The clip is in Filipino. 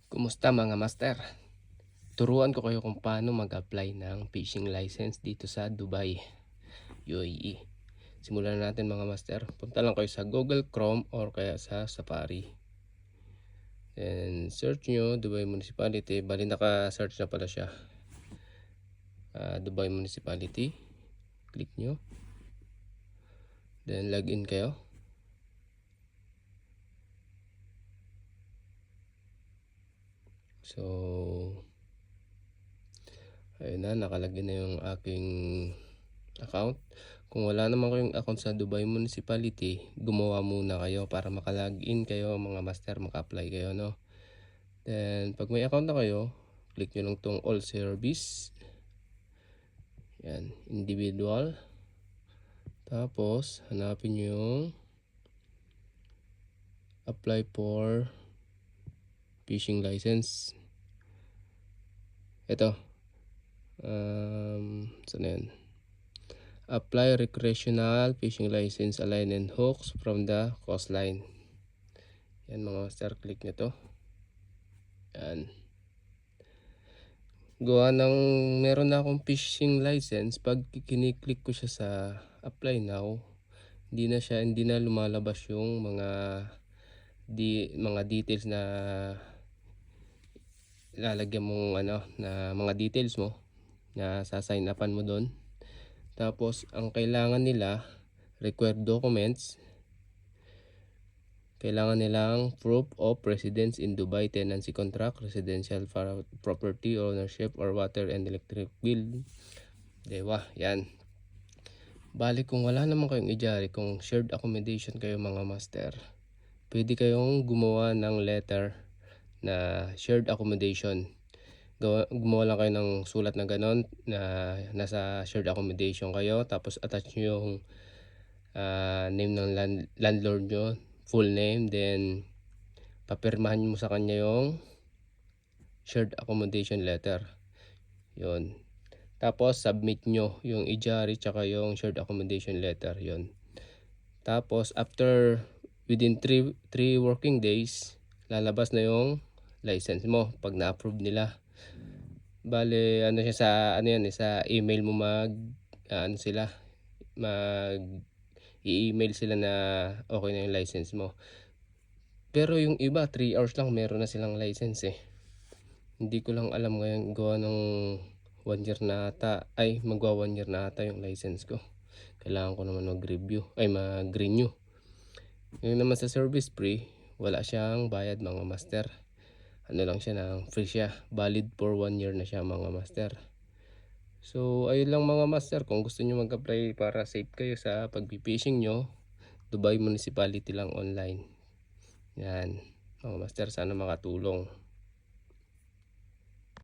Kumusta mga master? Turuan ko kayo kung paano mag-apply ng fishing license dito sa Dubai, UAE. Simulan natin mga master. Punta lang kayo sa Google Chrome or kaya sa Safari. And search nyo Dubai Municipality. Bali naka-search na pala siya. Dubai Municipality. Click nyo. Then login kayo. So ayun na, nakalagin na yung aking account. Kung wala naman kayong account sa Dubai Municipality, gumawa muna kayo para makalagin kayo mga master, maka-apply kayo, no? Then pag may account na kayo, click nyo lang tong all service. Yan, individual. Tapos hanapin nyo yung apply for fishing license. Ito, saan na yan? Apply recreational fishing license, line and hooks from the coastline. Yan mga master, click nyo to. Yan. Gawa ng meron na akong fishing license, pag kiniklik ko siya sa apply now, hindi na lumalabas yung mga details na lalagyan mong na mga details mo na sa-sign upan mo doon. Tapos ang kailangan nila, required documents, kailangan nilang proof of residence in Dubai, tenancy contract, residential property ownership or water and electric bill. Diba? Yan. Bali kung wala naman kayong ijari, kung shared accommodation kayo mga master, pwede kayong gumawa ng letter na shared accommodation. Gumawa lang kayo ng sulat na ganon na nasa shared accommodation kayo, tapos attach nyo yung name ng landlord nyo, full name, then papirmahan mo sa kanya yung shared accommodation letter. Yun. Tapos submit nyo yung ijari tsaka yung shared accommodation letter. Yun. Tapos after within 3 working days, lalabas na yung license mo pag na-approve nila. Bale siya sa sa email mo i-email sila na okay na yung license mo. Pero yung iba 3 hours lang meron na silang license eh. Hindi ko lang alam ngayon, gawa ng 1 year na ata, magwa 1 year na ata yung license ko. Kailangan ko naman mag-renew. Yung naman sa service free, wala siyang bayad mga master. Lang siya, free siya, valid for 1 year na siya mga master. So ayun lang mga master, kung gusto nyo mag-apply para safe kayo sa pag-fishing nyo, Dubai Municipality lang online. Yan mga master, sana makatulong.